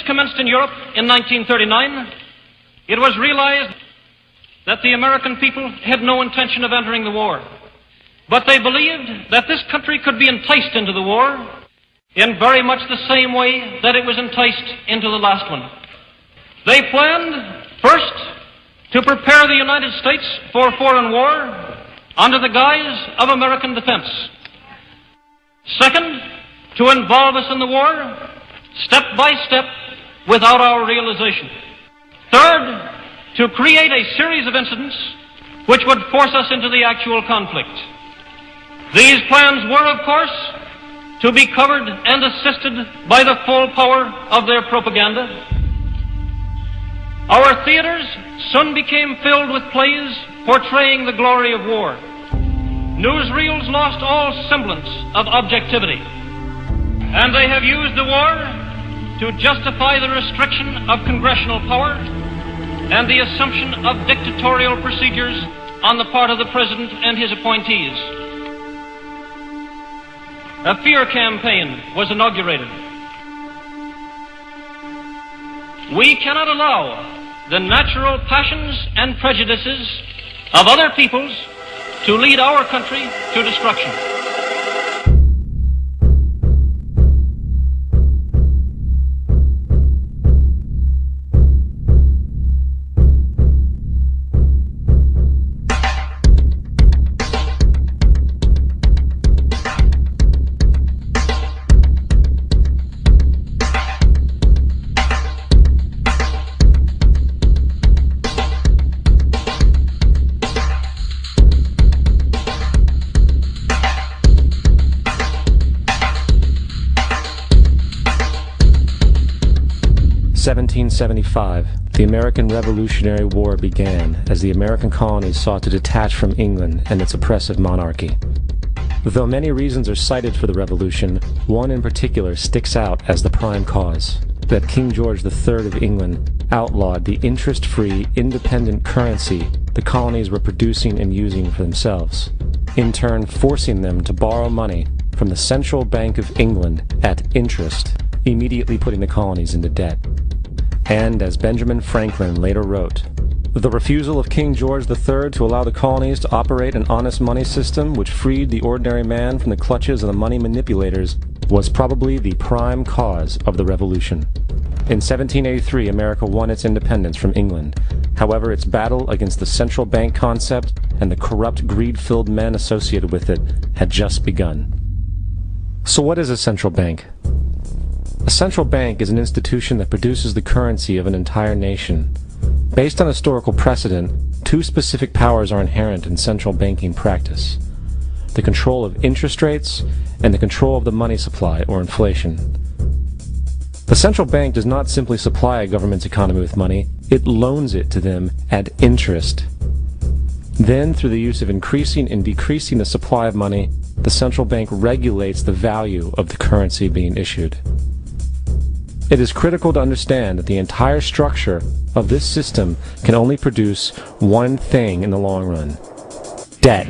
commenced in Europe in 1939, it was realized that the American people had no intention of entering the war. But they believed that this country could be enticed into the war in very much the same way that it was enticed into the last one. They planned, first, to prepare the United States for foreign war under the guise of American defense. Second, to involve us in the war step by step without our realization. Third, to create a series of incidents which would force us into the actual conflict. These plans were, of course, to be covered and assisted by the full power of their propaganda. Our theaters soon became filled with plays portraying the glory of war. Newsreels lost all semblance of objectivity, and they have used the war to justify the restriction of congressional power and the assumption of dictatorial procedures on the part of the President and his appointees. A fear campaign was inaugurated. We cannot allow the natural passions and prejudices of other peoples to lead our country to destruction. The American Revolutionary War began as the American colonies sought to detach from England and its oppressive monarchy. Though many reasons are cited for the revolution, one in particular sticks out as the prime cause: that King George III of England outlawed the interest-free, independent currency the colonies were producing and using for themselves, in turn forcing them to borrow money from the Central Bank of England at interest, immediately putting the colonies into debt. And, as Benjamin Franklin later wrote, the refusal of King George III to allow the colonies to operate an honest money system which freed the ordinary man from the clutches of the money manipulators was probably the prime cause of the revolution. In 1783, America won its independence from England. However, its battle against the central bank concept and the corrupt, greed-filled men associated with it had just begun. So what is a central bank? A central bank is an institution that produces the currency of an entire nation. Based on historical precedent, two specific powers are inherent in central banking practice: the control of interest rates and the control of the money supply, or inflation. The central bank does not simply supply a government's economy with money, it loans it to them at interest. Then, through the use of increasing and decreasing the supply of money, the central bank regulates the value of the currency being issued. It is critical to understand that the entire structure of this system can only produce one thing in the long run: debt.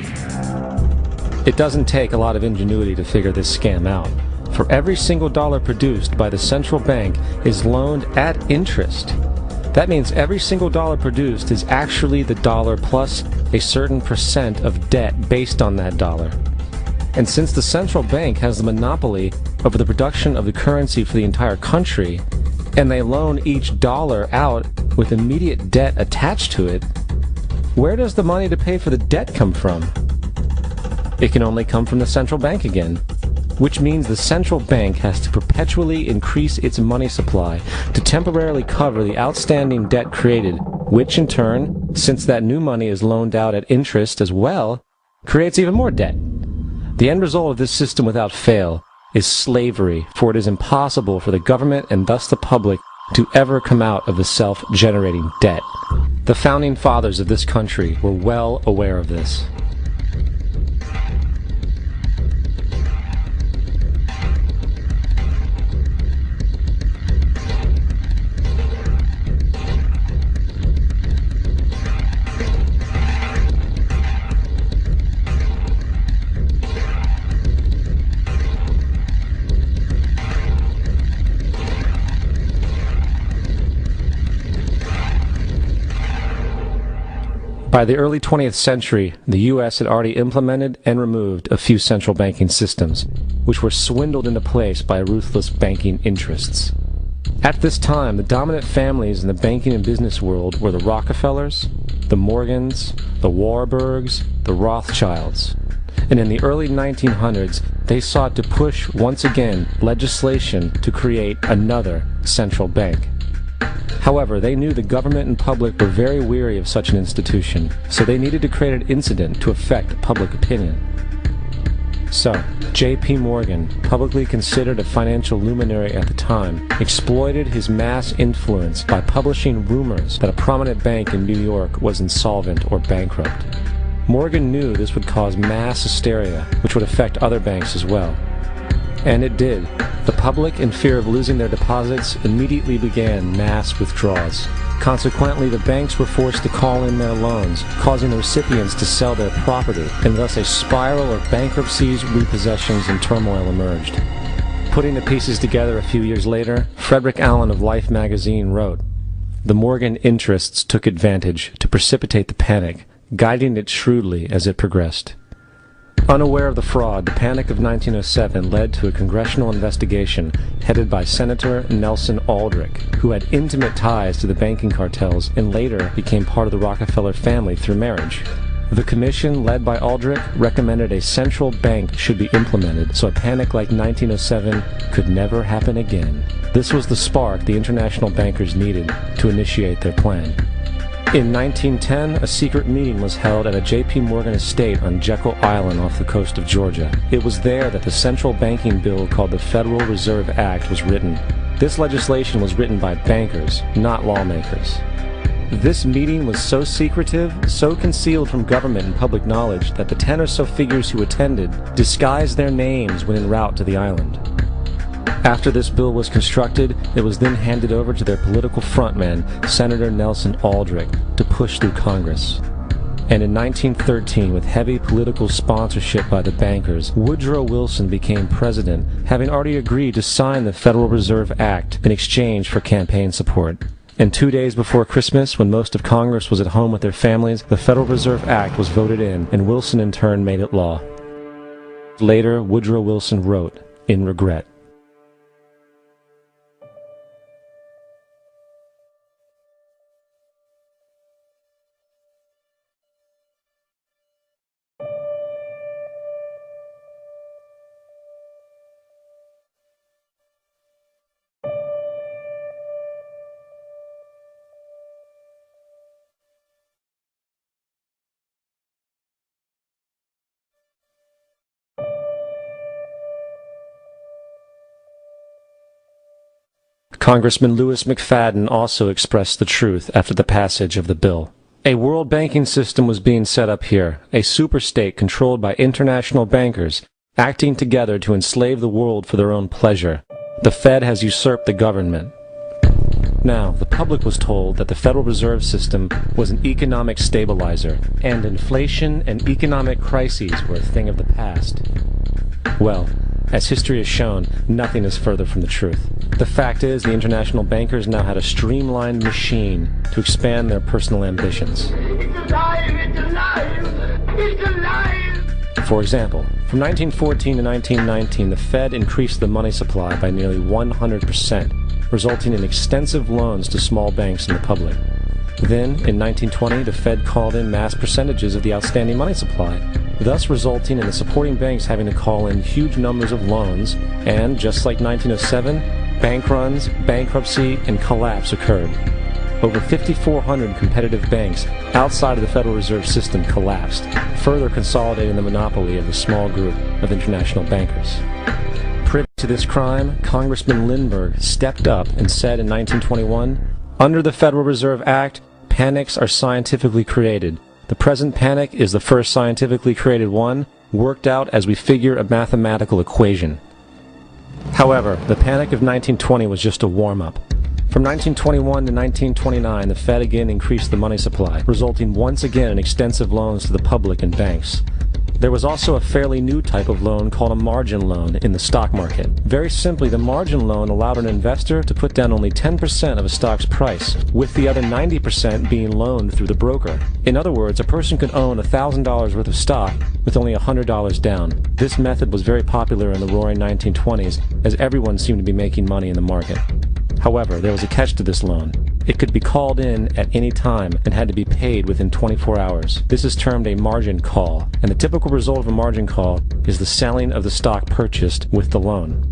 It doesn't take a lot of ingenuity to figure this scam out. For every single dollar produced by the central bank is loaned at interest. That means every single dollar produced is actually the dollar plus a certain percent of debt based on that dollar. And since the central bank has the monopoly over the production of the currency for the entire country, and they loan each dollar out with immediate debt attached to it, where does the money to pay for the debt come from? It can only come from the central bank again, which means the central bank has to perpetually increase its money supply to temporarily cover the outstanding debt created, which in turn, since that new money is loaned out at interest as well, creates even more debt. The end result of this system without fail is slavery, for it is impossible for the government and thus the public to ever come out of the self-generating debt. The founding fathers of this country were well aware of this. By the early 20th century, the U.S. had already implemented and removed a few central banking systems, which were swindled into place by ruthless banking interests. At this time, the dominant families in the banking and business world were the Rockefellers, the Morgans, the Warburgs, the Rothschilds. And in the early 1900s, they sought to push once again legislation to create another central bank. However, they knew the government and public were very weary of such an institution, so they needed to create an incident to affect public opinion. So, J.P. Morgan, publicly considered a financial luminary at the time, exploited his mass influence by publishing rumors that a prominent bank in New York was insolvent or bankrupt. Morgan knew this would cause mass hysteria, which would affect other banks as well. And it did. The public, in fear of losing their deposits, immediately began mass withdrawals. Consequently, the banks were forced to call in their loans, causing the recipients to sell their property, and thus a spiral of bankruptcies, repossessions, and turmoil emerged. Putting the pieces together a few years later, Frederick Allen of Life magazine wrote, "The Morgan interests took advantage to precipitate the panic, guiding it shrewdly as it progressed." Unaware of the fraud, the Panic of 1907 led to a congressional investigation headed by Senator Nelson Aldrich, who had intimate ties to the banking cartels and later became part of the Rockefeller family through marriage. The commission, led by Aldrich, recommended a central bank should be implemented so a panic like 1907 could never happen again. This was the spark the international bankers needed to initiate their plan. In 1910, a secret meeting was held at a J.P. Morgan estate on Jekyll Island off the coast of Georgia. It was there that the central banking bill called the Federal Reserve Act was written. This legislation was written by bankers, not lawmakers. This meeting was so secretive, so concealed from government and public knowledge that the 10 or so figures who attended disguised their names when en route to the island. After this bill was constructed, it was then handed over to their political frontman, Senator Nelson Aldrich, to push through Congress. And in 1913, with heavy political sponsorship by the bankers, Woodrow Wilson became president, having already agreed to sign the Federal Reserve Act in exchange for campaign support. And 2 days before Christmas, when most of Congress was at home with their families, the Federal Reserve Act was voted in, and Wilson in turn made it law. Later, Woodrow Wilson wrote, in regret, Congressman Louis McFadden also expressed the truth after the passage of the bill. A world banking system was being set up here, a superstate controlled by international bankers, acting together to enslave the world for their own pleasure. The Fed has usurped the government. Now, the public was told that the Federal Reserve System was an economic stabilizer, and inflation and economic crises were a thing of the past. Well, as history has shown, nothing is further from the truth. The fact is, the international bankers now had a streamlined machine to expand their personal ambitions. It's alive! It's alive! It's alive! For example, from 1914 to 1919, the Fed increased the money supply by nearly 100%, resulting in extensive loans to small banks and the public. Then, in 1920, the Fed called in mass percentages of the outstanding money supply, thus resulting in the supporting banks having to call in huge numbers of loans, and, just like 1907, bank runs, bankruptcy, and collapse occurred. Over 5,400 competitive banks outside of the Federal Reserve System collapsed, further consolidating the monopoly of the small group of international bankers. Privy to this crime, Congressman Lindbergh stepped up and said in 1921, "Under the Federal Reserve Act, panics are scientifically created. The present panic is the first scientifically created one, worked out as we figure a mathematical equation." However, the panic of 1920 was just a warm-up. From 1921 to 1929, the Fed again increased the money supply, resulting once again in extensive loans to the public and banks. There was also a fairly new type of loan called a margin loan in the stock market. Very simply, the margin loan allowed an investor to put down only 10% of a stock's price, with the other 90% being loaned through the broker. In other words, a person could own $1,000 worth of stock with only $100 down. This method was very popular in the roaring 1920s, as everyone seemed to be making money in the market. However, there was a catch to this loan. It could be called in at any time and had to be paid within 24 hours. This is termed a margin call, and the typical result of a margin call is the selling of the stock purchased with the loan.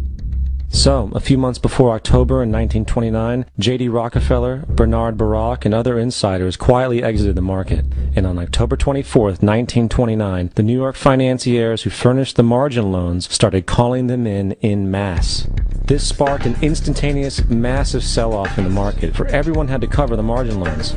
So, a few months before October in 1929, J.D. Rockefeller, Bernard Baruch, and other insiders quietly exited the market, and on October 24, 1929, the New York financiers who furnished the margin loans started calling them in masse. This sparked an instantaneous, massive sell-off in the market, for everyone had to cover the margin loans.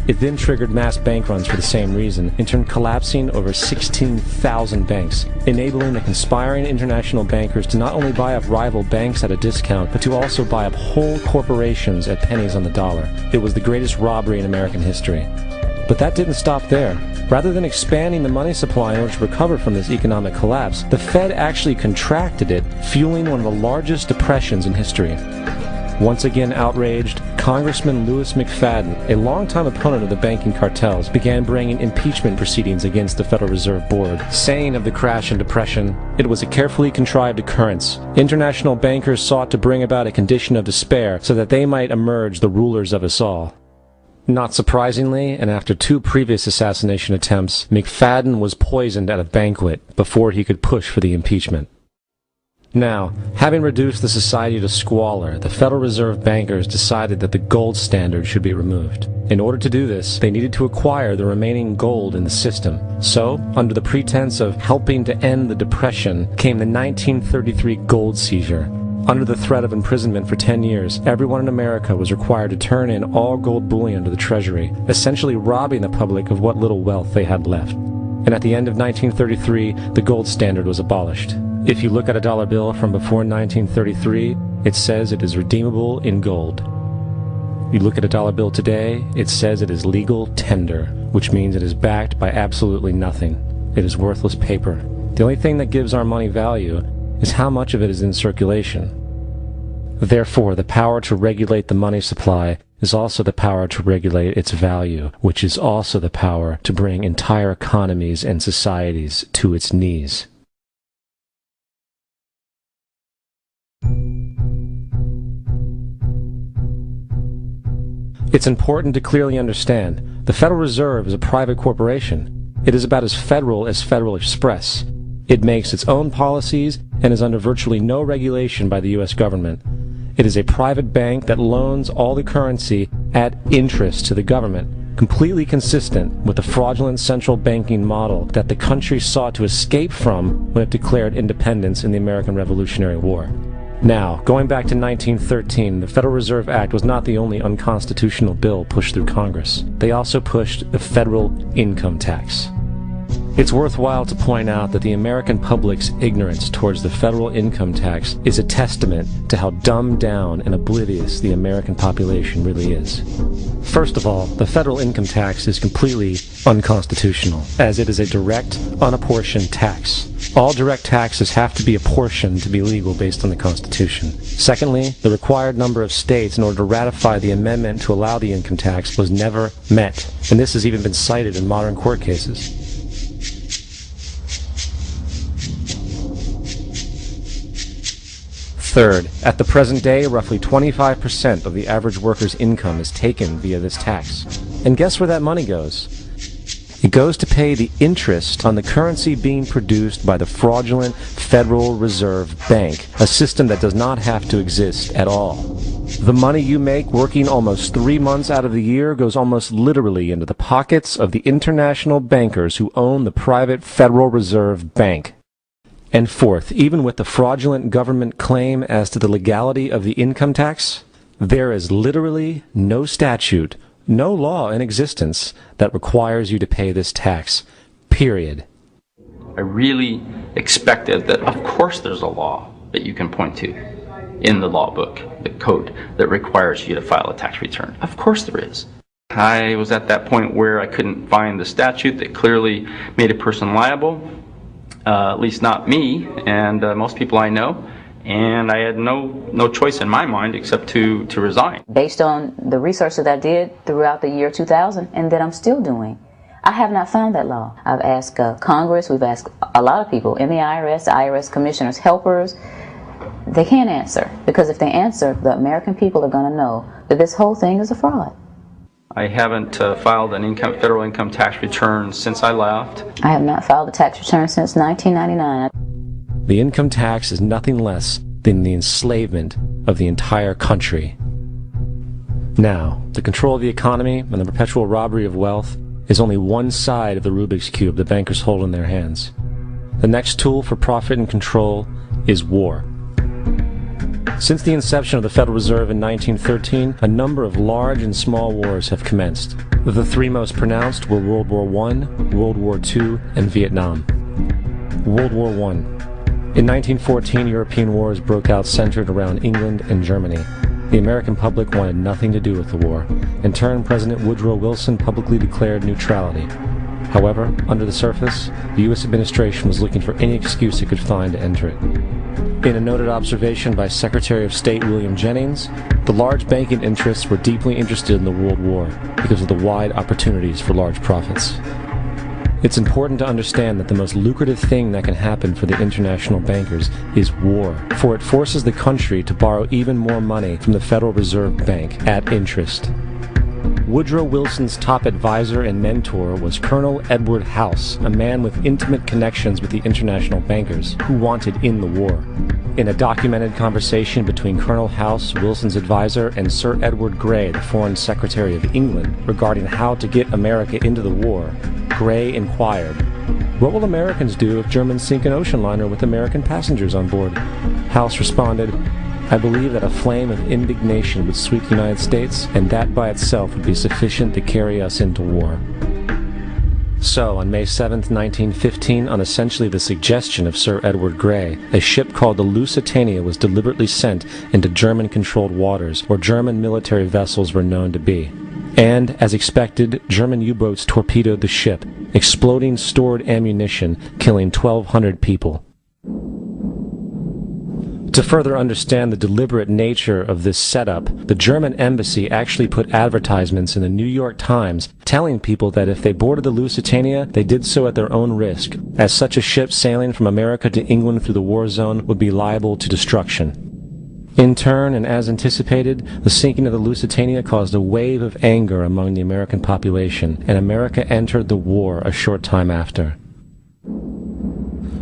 It then triggered mass bank runs for the same reason, in turn collapsing over 16,000 banks, enabling the conspiring international bankers to not only buy up rival banks at a discount, but to also buy up whole corporations at pennies on the dollar. It was the greatest robbery in American history. But that didn't stop there. Rather than expanding the money supply in order to recover from this economic collapse, the Fed actually contracted it, fueling one of the largest depressions in history. Once again outraged, Congressman Louis McFadden, a longtime opponent of the banking cartels, began bringing impeachment proceedings against the Federal Reserve Board, saying of the crash and depression, "It was a carefully contrived occurrence. International bankers sought to bring about a condition of despair so that they might emerge the rulers of us all." Not surprisingly, and after 2 previous assassination attempts, McFadden was poisoned at a banquet before he could push for the impeachment. Now, having reduced the society to squalor, the Federal Reserve bankers decided that the gold standard should be removed. In order to do this, they needed to acquire the remaining gold in the system. So, under the pretense of helping to end the Depression, came the 1933 gold seizure. Under the threat of imprisonment for 10 years, everyone in America was required to turn in all gold bullion to the Treasury, essentially robbing the public of what little wealth they had left. And at the end of 1933, the gold standard was abolished. If you look at a dollar bill from before 1933, it says it is redeemable in gold. You look at a dollar bill today, it says it is legal tender, which means it is backed by absolutely nothing. It is worthless paper. The only thing that gives our money value is how much of it is in circulation. Therefore, the power to regulate the money supply is also the power to regulate its value, which is also the power to bring entire economies and societies to its knees. It's important to clearly understand, the Federal Reserve is a private corporation. It is about as Federal Express. It makes its own policies and is under virtually no regulation by the U.S. government. It is a private bank that loans all the currency at interest to the government, completely consistent with the fraudulent central banking model that the country sought to escape from when it declared independence in the American Revolutionary War. Now, going back to 1913, the Federal Reserve Act was not the only unconstitutional bill pushed through Congress. They also pushed the federal income tax. It's worthwhile to point out that the American public's ignorance towards the federal income tax is a testament to how dumbed down and oblivious the American population really is. First of all, the federal income tax is completely unconstitutional, as it is a direct, unapportioned tax. All direct taxes have to be apportioned to be legal based on the Constitution. Secondly, the required number of states in order to ratify the amendment to allow the income tax was never met, and this has even been cited in modern court cases. Third, at the present day, roughly 25% of the average worker's income is taken via this tax. And guess where that money goes? It goes to pay the interest on the currency being produced by the fraudulent Federal Reserve Bank, a system that does not have to exist at all. The money you make working almost 3 months out of the year goes almost literally into the pockets of the international bankers who own the private Federal Reserve Bank. And fourth, even with the fraudulent government claim as to the legality of the income tax, there is literally no statute, no law in existence that requires you to pay this tax, period. I really expected that, of course, there's a law that you can point to in the law book, the code, that requires you to file a tax return. Of course there is. I was at that point where I couldn't find the statute that clearly made a person liable. at least not me and most people I know. And I had no choice in my mind except to resign. Based on the research that I did throughout the year 2000 and that I'm still doing, I have not found that law. I've asked Congress, we've asked a lot of people in the IRS commissioners, helpers. They can't answer, because if they answer, the American people are going to know that this whole thing is a fraud. I haven't filed an federal income tax return since I left. I have not filed a tax return since 1999. The income tax is nothing less than the enslavement of the entire country. Now, the control of the economy and the perpetual robbery of wealth is only one side of the Rubik's Cube the bankers hold in their hands. The next tool for profit and control is war. Since the inception of the Federal Reserve in 1913, a number of large and small wars have commenced. The three most pronounced were World War I, World War II, and Vietnam. World War I. In 1914, European wars broke out centered around England and Germany. The American public wanted nothing to do with the war. In turn, President Woodrow Wilson publicly declared neutrality. However, under the surface, the U.S. administration was looking for any excuse it could find to enter it. In a noted observation by Secretary of State William Jennings, the large banking interests were deeply interested in the World War because of the wide opportunities for large profits. It's important to understand that the most lucrative thing that can happen for the international bankers is war, for it forces the country to borrow even more money from the Federal Reserve Bank at interest. Woodrow Wilson's top advisor and mentor was Colonel Edward House, a man with intimate connections with the international bankers who wanted in the war. In a documented conversation between Colonel House, Wilson's advisor, and Sir Edward Grey, the Foreign Secretary of England, regarding how to get America into the war, Grey inquired, "What will Americans do if Germans sink an ocean liner with American passengers on board?" House responded, "I believe that a flame of indignation would sweep the United States, and that by itself would be sufficient to carry us into war." So, on May 7, 1915, on essentially the suggestion of Sir Edward Grey, a ship called the Lusitania was deliberately sent into German-controlled waters, where German military vessels were known to be. And, as expected, German U-boats torpedoed the ship, exploding stored ammunition, killing 1,200 people. To further understand the deliberate nature of this setup, the German embassy actually put advertisements in the New York Times telling people that if they boarded the Lusitania, they did so at their own risk, as such a ship sailing from America to England through the war zone would be liable to destruction. In turn, and as anticipated, the sinking of the Lusitania caused a wave of anger among the American population, and America entered the war a short time after.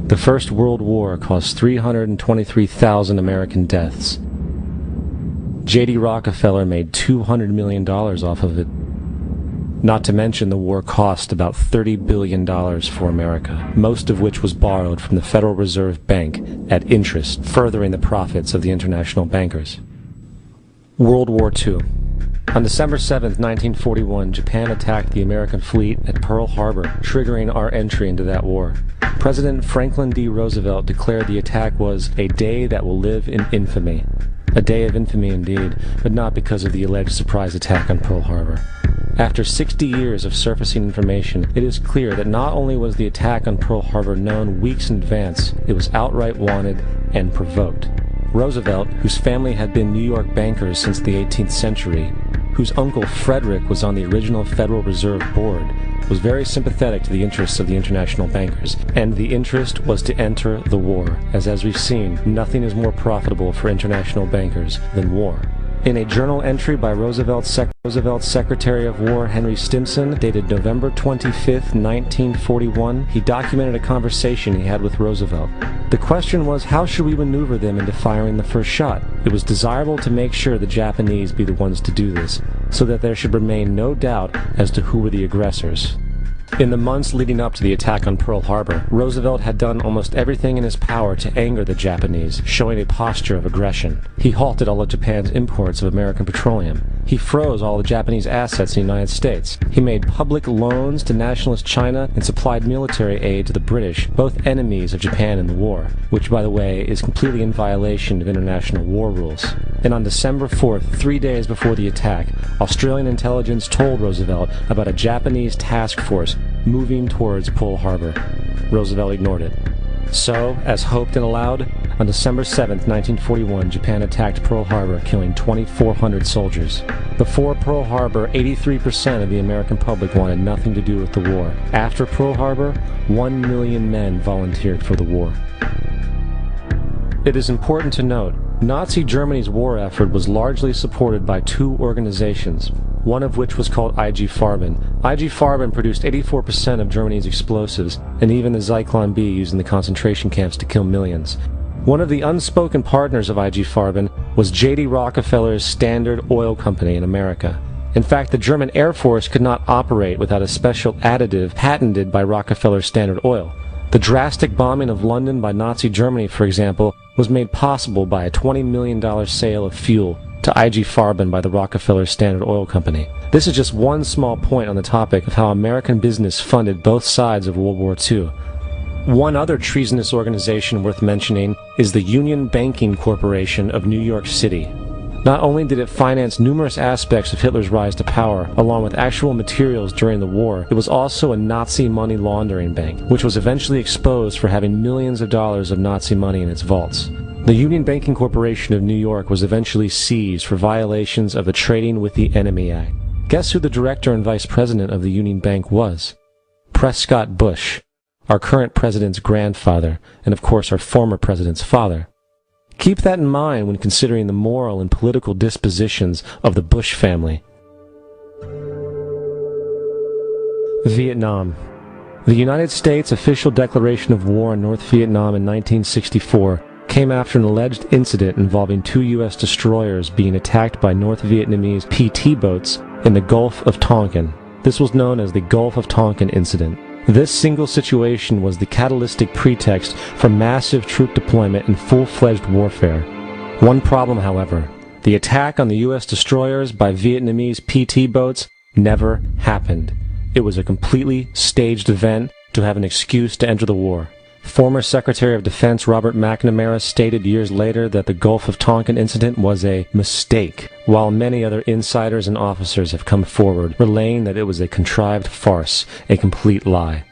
The First World War caused 323,000 American deaths. J.D. Rockefeller made $200 million off of it. Not to mention the war cost about $30 billion for America, most of which was borrowed from the Federal Reserve Bank at interest, furthering the profits of the international bankers. World War II. On December 7, 1941, Japan attacked the American fleet at Pearl Harbor, triggering our entry into that war. President Franklin D. Roosevelt declared the attack was a day that will live in infamy. A day of infamy indeed, but not because of the alleged surprise attack on Pearl Harbor. After 60 years of surfacing information, it is clear that not only was the attack on Pearl Harbor known weeks in advance, it was outright wanted and provoked. Roosevelt, whose family had been New York bankers since the 18th century, whose uncle Frederick was on the original Federal Reserve Board, was very sympathetic to the interests of the international bankers, and the interest was to enter the war, as we've seen, nothing is more profitable for international bankers than war. In a journal entry by Roosevelt's Secretary of War Henry Stimson, dated November 25, 1941, he documented a conversation he had with Roosevelt. The question was, how should we maneuver them into firing the first shot? It was desirable to make sure the Japanese be the ones to do this, so that there should remain no doubt as to who were the aggressors. In the months leading up to the attack on Pearl Harbor, Roosevelt had done almost everything in his power to anger the Japanese, showing a posture of aggression. He halted all of Japan's imports of American petroleum. He froze all the Japanese assets in the United States. He made public loans to nationalist China and supplied military aid to the British, both enemies of Japan in the war, which, by the way, is completely in violation of international war rules. And on December 4th, 3 days before the attack, Australian intelligence told Roosevelt about a Japanese task force moving towards Pearl Harbor. Roosevelt ignored it. So, as hoped and allowed, on December 7, 1941, Japan attacked Pearl Harbor, killing 2,400 soldiers. Before Pearl Harbor, 83% of the American public wanted nothing to do with the war. After Pearl Harbor, 1 million men volunteered for the war. It is important to note, Nazi Germany's war effort was largely supported by two organizations, one of which was called IG Farben. IG Farben produced 84% of Germany's explosives, and even the Zyklon B used in the concentration camps to kill millions. One of the unspoken partners of IG Farben was J.D. Rockefeller's Standard Oil Company in America. In fact, the German Air Force could not operate without a special additive patented by Rockefeller's Standard Oil. The drastic bombing of London by Nazi Germany, for example, was made possible by a $20 million sale of fuel to IG Farben by the Rockefeller Standard Oil Company. This is just one small point on the topic of how American business funded both sides of World War II. One other treasonous organization worth mentioning is the Union Banking Corporation of New York City. Not only did it finance numerous aspects of Hitler's rise to power, along with actual materials during the war, it was also a Nazi money laundering bank, which was eventually exposed for having millions of dollars of Nazi money in its vaults. The Union Banking Corporation of New York was eventually seized for violations of the Trading with the Enemy Act. Guess who the director and vice president of the Union Bank was? Prescott Bush, our current president's grandfather, and of course our former president's father. Keep that in mind when considering the moral and political dispositions of the Bush family. Vietnam. The United States' official declaration of war on North Vietnam in 1964 came after an alleged incident involving two U.S. destroyers being attacked by North Vietnamese PT boats in the Gulf of Tonkin. This was known as the Gulf of Tonkin incident. This single situation was the catalytic pretext for massive troop deployment and full-fledged warfare. One problem, however, the attack on the U.S. destroyers by Vietnamese PT boats never happened. It was a completely staged event to have an excuse to enter the war. Former Secretary of Defense Robert McNamara stated years later that the Gulf of Tonkin incident was a mistake, while many other insiders and officers have come forward, relaying that it was a contrived farce, a complete lie.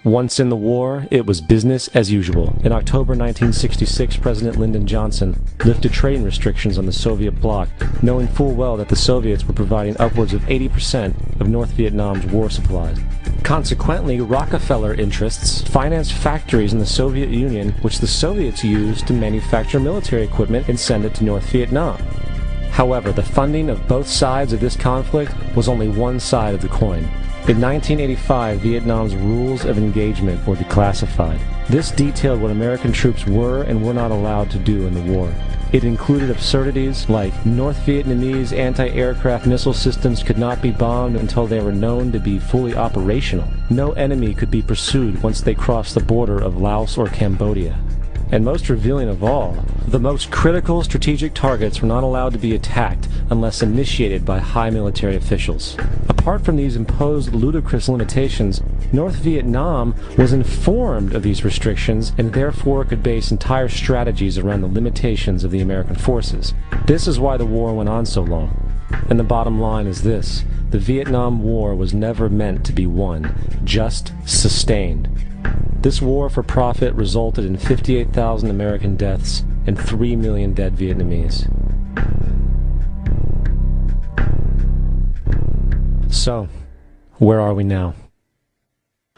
Once in the war, it was business as usual. In October 1966, President Lyndon Johnson lifted trading restrictions on the Soviet bloc, knowing full well that the Soviets were providing upwards of 80% of North Vietnam's war supplies. Consequently, Rockefeller interests financed factories in the Soviet Union, which the Soviets used to manufacture military equipment and send it to North Vietnam. However, the funding of both sides of this conflict was only one side of the coin. In 1985, Vietnam's rules of engagement were declassified. This detailed what American troops were and were not allowed to do in the war. It included absurdities like North Vietnamese anti-aircraft missile systems could not be bombed until they were known to be fully operational. No enemy could be pursued once they crossed the border of Laos or Cambodia. And most revealing of all, the most critical strategic targets were not allowed to be attacked unless initiated by high military officials. Apart from these imposed ludicrous limitations, North Vietnam was informed of these restrictions and therefore could base entire strategies around the limitations of the American forces. This is why the war went on so long. And the bottom line is this: the Vietnam War was never meant to be won, just sustained. This war for profit resulted in 58,000 American deaths and 3 million dead Vietnamese. So, where are we now?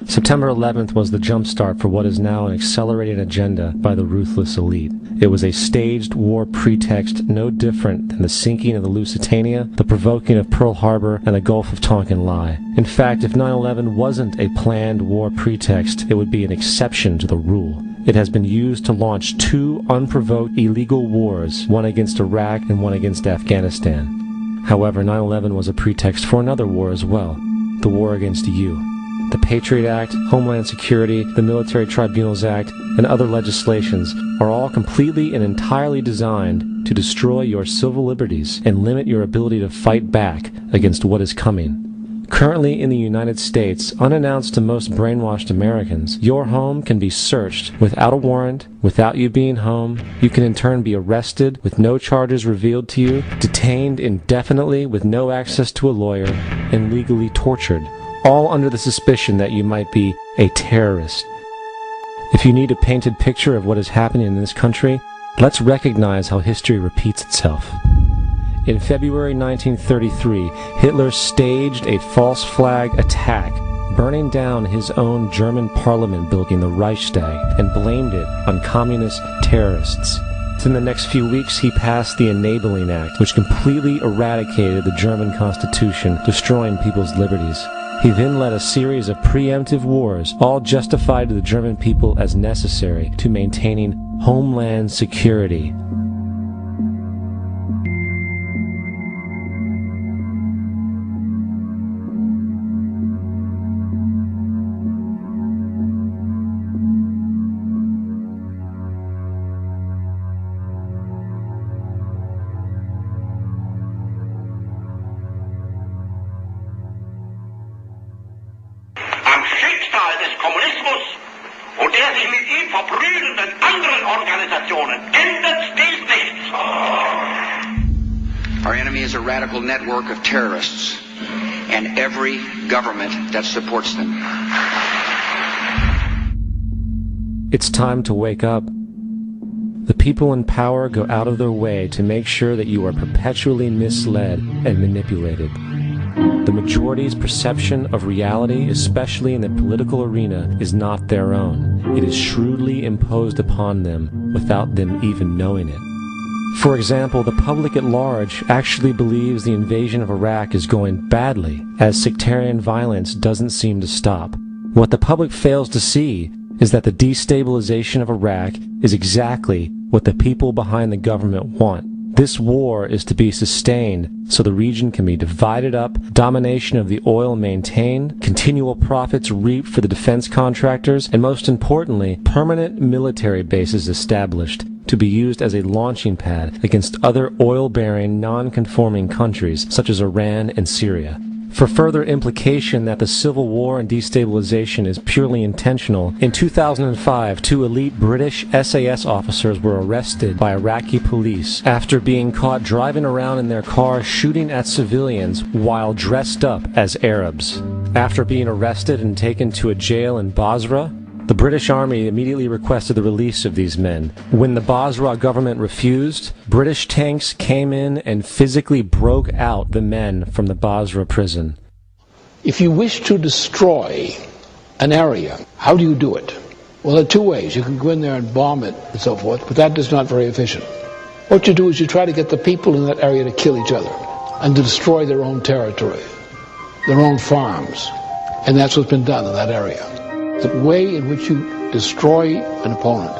September 11th was the jumpstart for what is now an accelerated agenda by the ruthless elite. It was a staged war pretext no different than the sinking of the Lusitania, the provoking of Pearl Harbor, and the Gulf of Tonkin lie. In fact, if 9/11 wasn't a planned war pretext, it would be an exception to the rule. It has been used to launch two unprovoked illegal wars, one against Iraq and one against Afghanistan. However, 9/11 was a pretext for another war as well, the war against you. The Patriot Act, Homeland Security, the Military Tribunals Act, and other legislations are all completely and entirely designed to destroy your civil liberties and limit your ability to fight back against what is coming. Currently in the United States, unannounced to most brainwashed Americans, your home can be searched without a warrant, without you being home. You can in turn be arrested with no charges revealed to you, detained indefinitely with no access to a lawyer, and legally tortured, all under the suspicion that you might be a terrorist. If you need a painted picture of what is happening in this country, let's recognize how history repeats itself. In February 1933, Hitler staged a false flag attack, burning down his own German parliament building, the Reichstag, and blamed it on communist terrorists. In the next few weeks, he passed the Enabling Act, which completely eradicated the German Constitution, destroying people's liberties. He then led a series of preemptive wars, all justified to the German people as necessary to maintaining homeland security. Our enemy is a radical network of terrorists and every government that supports them. It's time to wake up. The people in power go out of their way to make sure that you are perpetually misled and manipulated. The majority's perception of reality, especially in the political arena, is not their own. It is shrewdly imposed upon them without them even knowing it. For example, the public at large actually believes the invasion of Iraq is going badly, as sectarian violence doesn't seem to stop. What the public fails to see is that the destabilization of Iraq is exactly what the people behind the government want. This war is to be sustained so the region can be divided up, domination of the oil maintained, continual profits reaped for the defense contractors, and most importantly, permanent military bases established to be used as a launching pad against other oil-bearing, non-conforming countries such as Iran and Syria. For further implication that the civil war and destabilization is purely intentional, in 2005, 2 elite British SAS officers were arrested by Iraqi police after being caught driving around in their car shooting at civilians while dressed up as Arabs. After being arrested and taken to a jail in Basra, the British Army immediately requested the release of these men. When the Basra government refused, British tanks came in and physically broke out the men from the Basra prison. If you wish to destroy an area, how do you do it? Well, there are 2 ways. You can go in there and bomb it and so forth, but that is not very efficient. What you do is you try to get the people in that area to kill each other and to destroy their own territory, their own farms. And that's what's been done in that area. The way in which you destroy an opponent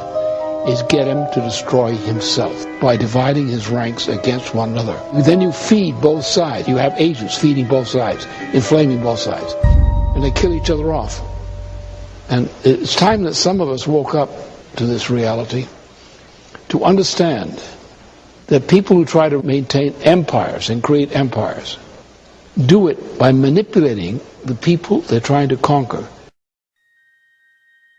is get him to destroy himself by dividing his ranks against one another. Then you feed both sides. You have agents feeding both sides, inflaming both sides. And they kill each other off. And it's time that some of us woke up to this reality, to understand that people who try to maintain empires and create empires do it by manipulating the people they're trying to conquer.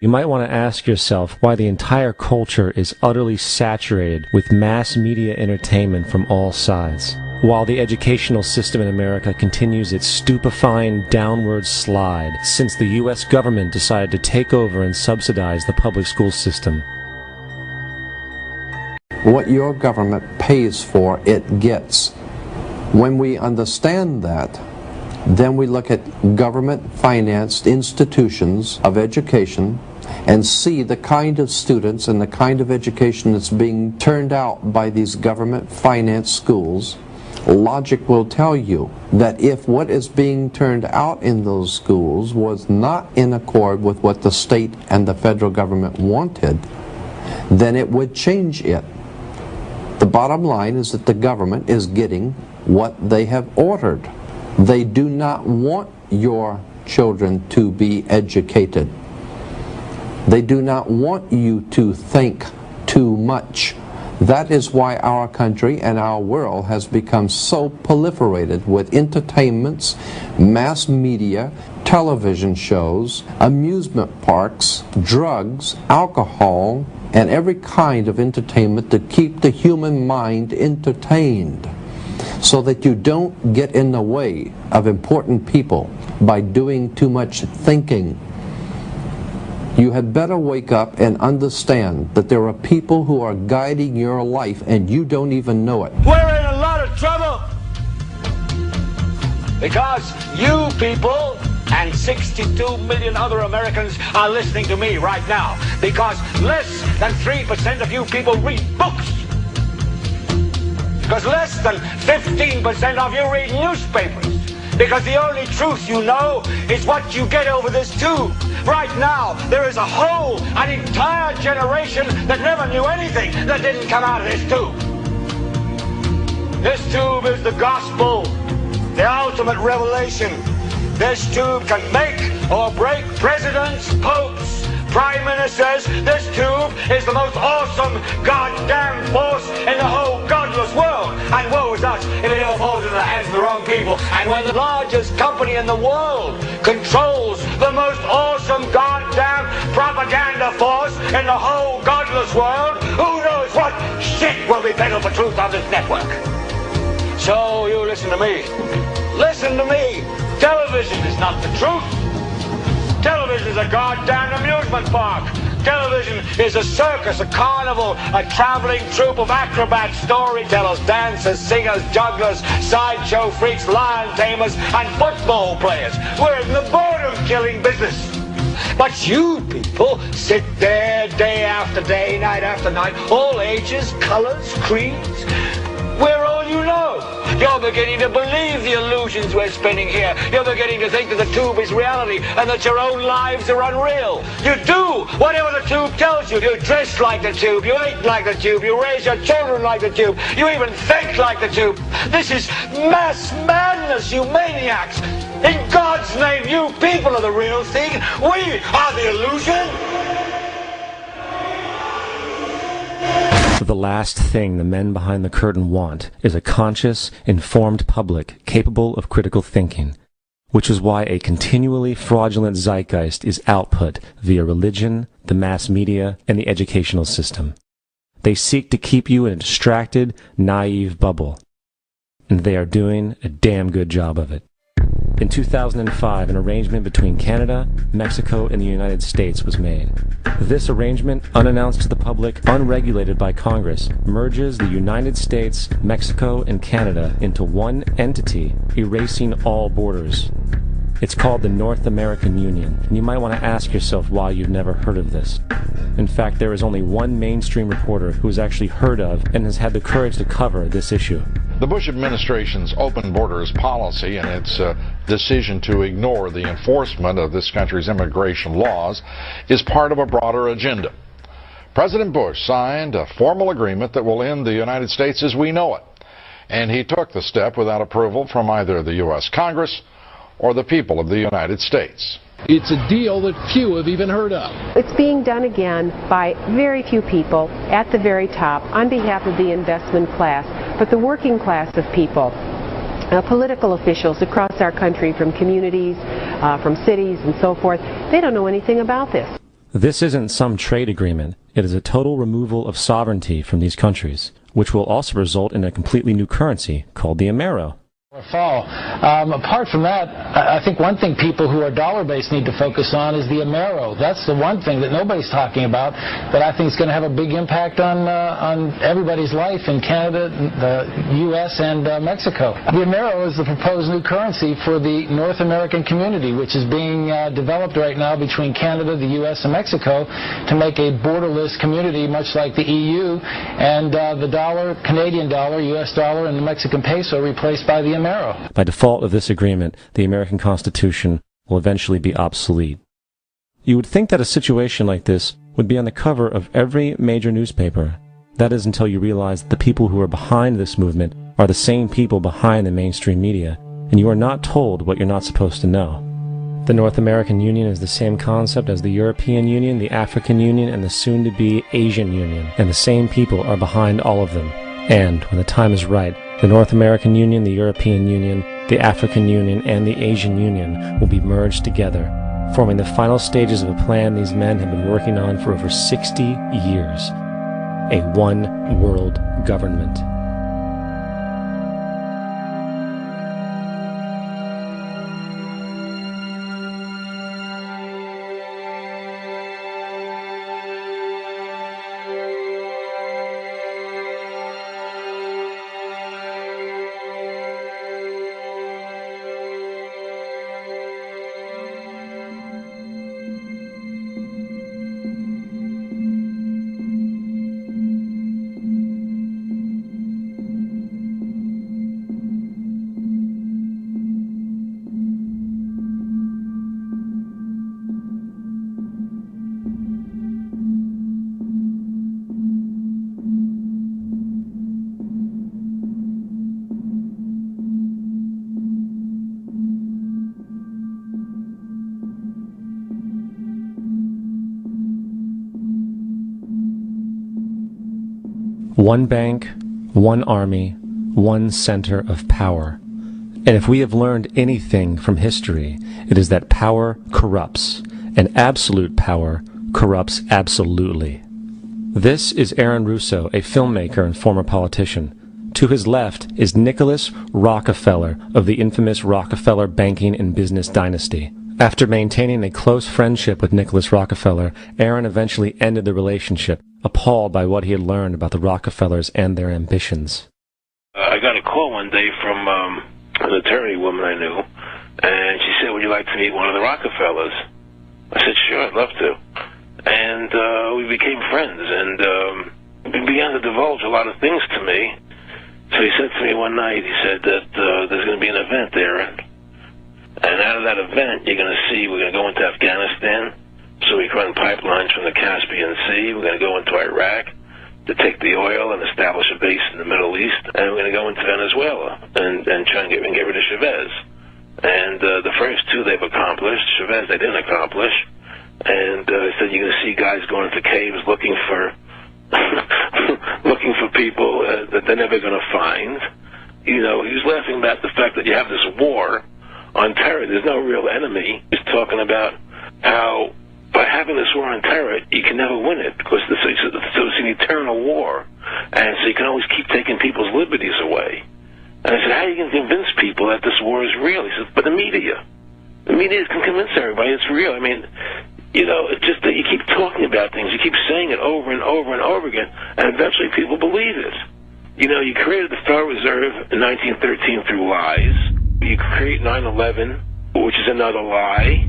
You might want to ask yourself why the entire culture is utterly saturated with mass media entertainment from all sides, while the educational system in America continues its stupefying downward slide since the U.S. government decided to take over and subsidize the public school system. What your government pays for, it gets. When we understand that, then we look at government-financed institutions of education and see the kind of students and the kind of education that's being turned out by these government-financed schools. Logic will tell you that if what is being turned out in those schools was not in accord with what the state and the federal government wanted, then it would change it. The bottom line is that the government is getting what they have ordered. They do not want your children to be educated. They do not want you to think too much. That is why our country and our world has become so proliferated with entertainments, mass media, television shows, amusement parks, drugs, alcohol, and every kind of entertainment to keep the human mind entertained, so that you don't get in the way of important people by doing too much thinking. You had better wake up and understand that there are people who are guiding your life and you don't even know it. We're in a lot of trouble because you people and 62 million other Americans are listening to me right now, because less than 3% of you people read books, because less than 15% of you read newspapers, because the only truth you know is what you get over this tube. Right now, there is an entire generation that never knew anything that didn't come out of this tube. This tube is the gospel, the ultimate revelation. This tube can make or break presidents, popes, prime ministers. This tube is the most awesome goddamn force in the whole godless world. And woe is us if it ever falls into the hands of the wrong people. And when the largest company in the world controls the most awesome goddamn propaganda force in the whole godless world, who knows what shit will be peddled for truth on this network. So you listen to me. Listen to me. Television is not the truth. Television is a goddamn amusement park. Television is a circus, a carnival, a traveling troupe of acrobats, storytellers, dancers, singers, jugglers, sideshow freaks, lion tamers, and football players. We're in the boredom-killing business. But you people sit there day after day, night after night, all ages, colors, creeds. We're all you know. You're beginning to believe the illusions we're spinning here. You're beginning to think that the tube is reality and that your own lives are unreal. You do whatever the tube tells you. You dress like the tube. You eat like the tube. You raise your children like the tube. You even think like the tube. This is mass madness, you maniacs. In God's name, you people are the real thing. We are the illusion. The last thing the men behind the curtain want is a conscious, informed public capable of critical thinking, which is why a continually fraudulent zeitgeist is output via religion, the mass media, and the educational system. They seek to keep you in a distracted, naive bubble, and they are doing a damn good job of it. In 2005, an arrangement between Canada, Mexico, and the United States was made. This arrangement, unannounced to the public, unregulated by Congress, merges the United States, Mexico, and Canada into one entity, erasing all borders. It's called the North American Union, and you might want to ask yourself why you've never heard of this. In fact, there is only one mainstream reporter who has actually heard of and has had the courage to cover this issue. The Bush administration's open borders policy and its decision to ignore the enforcement of this country's immigration laws is part of a broader agenda. President Bush signed a formal agreement that will end the United States as we know it, and he took the step without approval from either the U.S. Congress or the people of the United States. It's a deal that few have even heard of. It's being done again by very few people at the very top on behalf of the investment class, but the working class of people, political officials across our country, from communities, from cities and so forth, they don't know anything about this. This isn't some trade agreement. It is a total removal of sovereignty from these countries, which will also result in a completely new currency called the Amero. Fall. Apart from that, I think one thing people who are dollar-based need to focus on is the Amero. That's the one thing that nobody's talking about that I think is going to have a big impact on everybody's life in Canada, the U.S., and Mexico. The Amero is the proposed new currency for the North American community, which is being developed right now between Canada, the U.S., and Mexico to make a borderless community, much like the EU, and the dollar, Canadian dollar, U.S. dollar, and the Mexican peso replaced by the Amero. By default of this agreement, the American Constitution will eventually be obsolete. You would think that a situation like this would be on the cover of every major newspaper. That is until you realize that the people who are behind this movement are the same people behind the mainstream media, and you are not told what you're not supposed to know. The North American Union is the same concept as the European Union, the African Union, and the soon-to-be Asian Union, and the same people are behind all of them. And, when the time is right, the North American Union, the European Union, the African Union, and the Asian Union will be merged together, forming the final stages of a plan these men have been working on for over 60 years. A one-world government. One bank, one army, one center of power. And if we have learned anything from history, it is that power corrupts, and absolute power corrupts absolutely. This is Aaron Russo, a filmmaker and former politician. To his left is Nicholas Rockefeller of the infamous Rockefeller banking and business dynasty. After maintaining a close friendship with Nicholas Rockefeller, Aaron eventually ended the relationship, appalled by what he had learned about the Rockefellers and their ambitions. I got a call one day from an attorney woman I knew, and she said, "Would you like to meet one of the Rockefellers?" I said, "Sure, I'd love to." And we became friends, and he began to divulge a lot of things to me. So he said to me one night, he said that there's going to be an event there, and out of that event, you're going to see we're going to go into Afghanistan, so we can run pipelines from the Caspian Sea. We're going to go into Iraq to take the oil and establish a base in the Middle East, and we're going to go into Venezuela and try and get rid of Chavez. And the first two they've accomplished. Chavez they didn't accomplish. And he said you're going to see guys going into caves looking for looking for people that they're never going to find. You know, he was laughing about the fact that you have this war on terror. There's no real enemy. He's talking about how by having this war on terror, you can never win it because so it's an eternal war. And so you can always keep taking people's liberties away. And I said, how are you going to convince people that this war is real? He said, but the media can convince everybody it's real. I mean, you know, it's just that you keep talking about things. You keep saying it over and over and over again, and eventually people believe it. You know, you created the Federal Reserve in 1913 through lies. You create 9/11, which is another lie.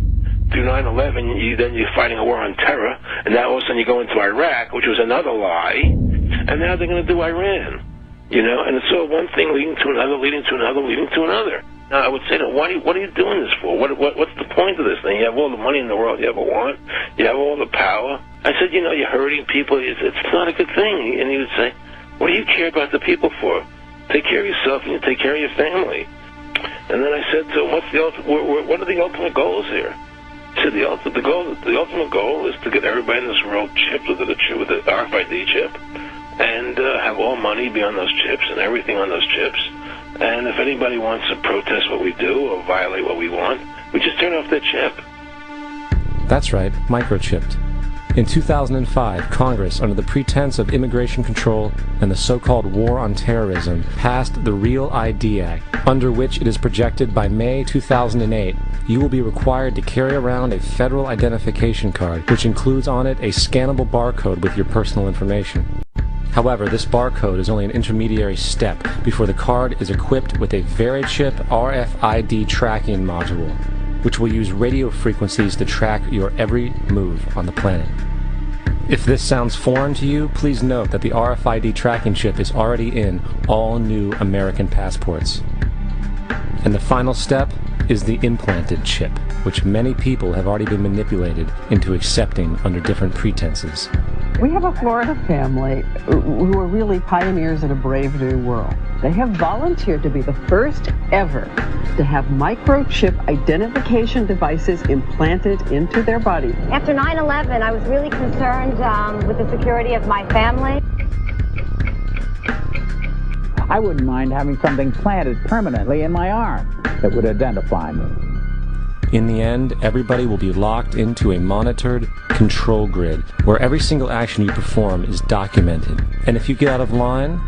Through 9/11, then you're fighting a war on terror, and now all of a sudden you go into Iraq, which was another lie, and now they're going to do Iran. You know, and it's all one thing leading to another, leading to another, leading to another. Now, I would say to them, what are you doing this for? What's the point of this thing? You have all the money in the world you ever want. You have all the power. I said, you know, you're hurting people. It's not a good thing. And he would say, what do you care about the people for? Take care of yourself and you take care of your family. And then I said to him, what are the ultimate goals here? He said, the ultimate goal is to get everybody in this world chipped with the RFID chip and have all money be on those chips and everything on those chips. And if anybody wants to protest what we do or violate what we want, we just turn off their chip. That's right, microchipped. In 2005, Congress, under the pretense of immigration control and the so-called war on terrorism, passed the Real ID Act, under which it is projected by May 2008, you will be required to carry around a federal identification card, which includes on it a scannable barcode with your personal information. However, this barcode is only an intermediary step before the card is equipped with a VeriChip RFID tracking module, which will use radio frequencies to track your every move on the planet. If this sounds foreign to you, please note that the RFID tracking chip is already in all new American passports. And the final step is the implanted chip, which many people have already been manipulated into accepting under different pretenses. We have a Florida family who are really pioneers in a brave new world. They have volunteered to be the first ever to have microchip identification devices implanted into their body. After 9/11, I was really concerned with the security of my family. I wouldn't mind having something planted permanently in my arm that would identify me. In the end, everybody will be locked into a monitored control grid where every single action you perform is documented. And if you get out of line,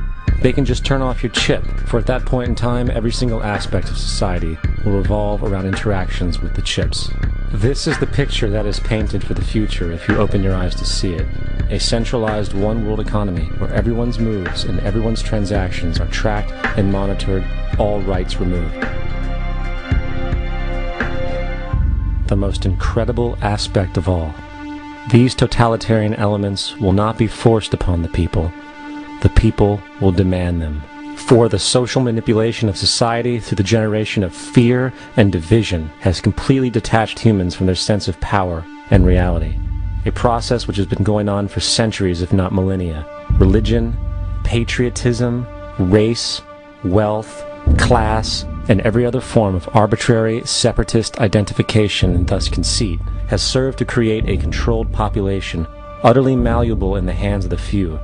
they can just turn off your chip, for at that point in time, every single aspect of society will revolve around interactions with the chips. This is the picture that is painted for the future if you open your eyes to see it. A centralized one-world economy where everyone's moves and everyone's transactions are tracked and monitored, all rights removed. The most incredible aspect of all. These totalitarian elements will not be forced upon the people. The people will demand them. For the social manipulation of society through the generation of fear and division has completely detached humans from their sense of power and reality. A process which has been going on for centuries, if not millennia. Religion, patriotism, race, wealth, class, and every other form of arbitrary, separatist identification and thus conceit has served to create a controlled population, utterly malleable in the hands of the few.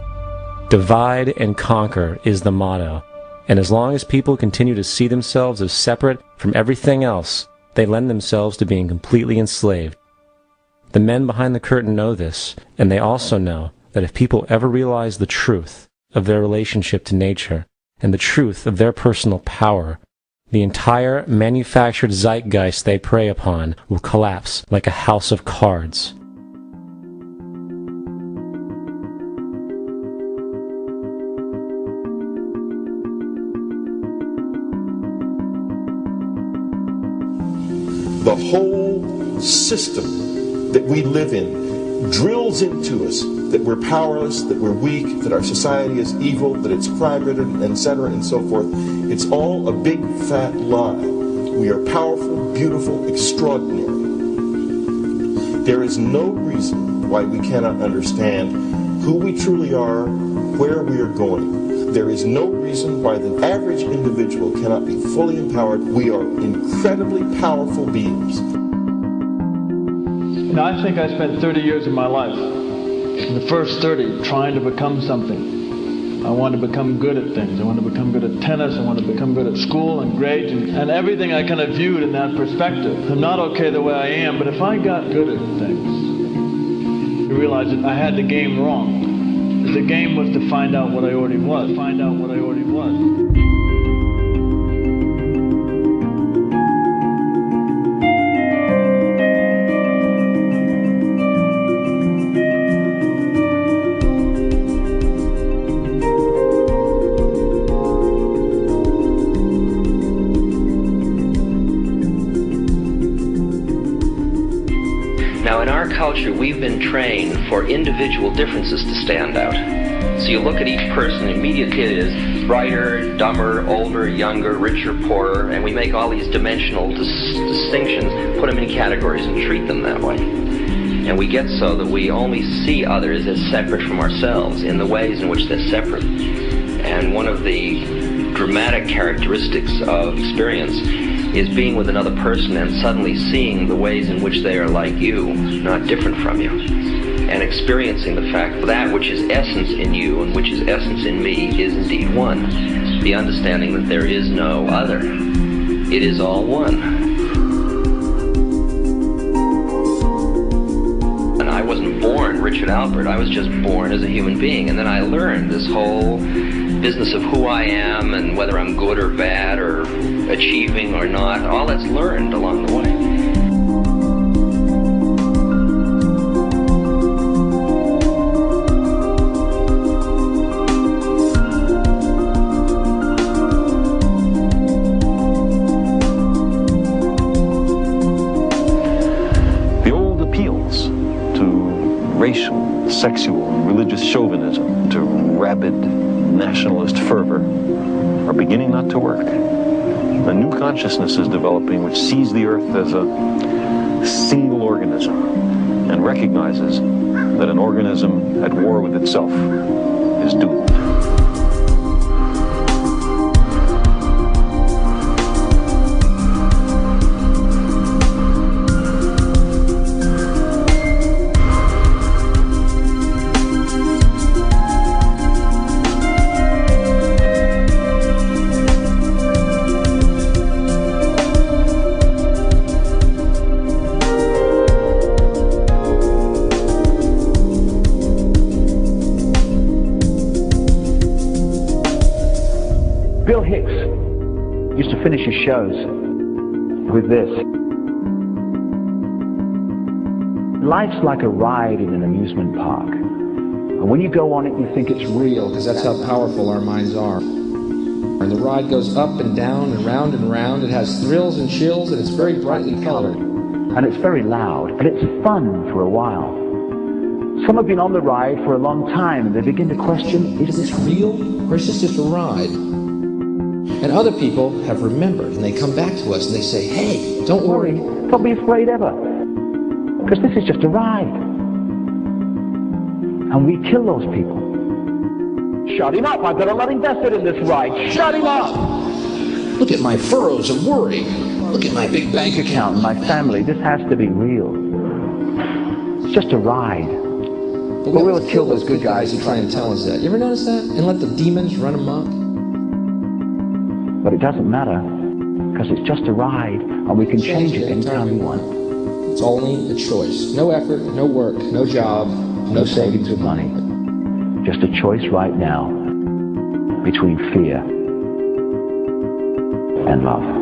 Divide and conquer is the motto, and as long as people continue to see themselves as separate from everything else, they lend themselves to being completely enslaved. The men behind the curtain know this, and they also know that if people ever realize the truth of their relationship to nature and the truth of their personal power, the entire manufactured zeitgeist they prey upon will collapse like a house of cards. The whole system that we live in drills into us that we're powerless, that we're weak, that our society is evil, that it's crime-ridden, etc., and so forth. It's all a big fat lie. We are powerful, beautiful, extraordinary. There is no reason why we cannot understand who we truly are, where we are going. There is no reason why the average individual cannot be fully empowered. We are incredibly powerful beings. You know, I think I spent 30 years of my life, in the first 30, trying to become something. I wanted to become good at things. I wanted to become good at tennis. I wanted to become good at school and grades and everything I kind of viewed in that perspective. I'm not okay the way I am, but if I got good at things, you realize that I had the game wrong. The game was to find out what I already was. Now, in our culture, we've been trained for individual differences to stand out. So you look at each person, immediately it is brighter, dumber, older, younger, richer, poorer, and we make all these dimensional distinctions, put them in categories and treat them that way. And we get so that we only see others as separate from ourselves in the ways in which they're separate. And one of the dramatic characteristics of experience is being with another person and suddenly seeing the ways in which they are like you, not different from you. And experiencing the fact that that which is essence in you and which is essence in me is indeed one. The understanding that there is no other. It is all one. And I wasn't born Richard Albert, I was just born as a human being. And then I learned this whole business of who I am and whether I'm good or bad or achieving or not. All that's learned along the way. Racial, sexual, and religious chauvinism, to rabid nationalist fervor, are beginning not to work. A new consciousness is developing which sees the earth as a single organism and recognizes that an organism at war with itself is doomed. Finish his shows with this. Life's like a ride in an amusement park. And when you go on it, you think it's real, because that's how powerful our minds are. And the ride goes up and down and round and round. It has thrills and chills, and it's very brightly colored. And it's very loud, and it's fun for a while. Some have been on the ride for a long time, and they begin to question, is this real, or is this just a ride? And other people have remembered, and they come back to us and they say, hey, don't worry. Don't be afraid ever, because this is just a ride. And we kill those people. Shut him up, I've got a lot invested in this ride. Shut him up! Look at my furrows of worry. Look at my big bank account. My family, this has to be real. It's just a ride. But we will kill those good guys who try and tell us that. You ever notice that? And let the demons run amok? But it doesn't matter, because it's just a ride, and we can change it anytime we want. It's only a choice. No effort, no work, no job, no savings of money. Just a choice right now between fear and love.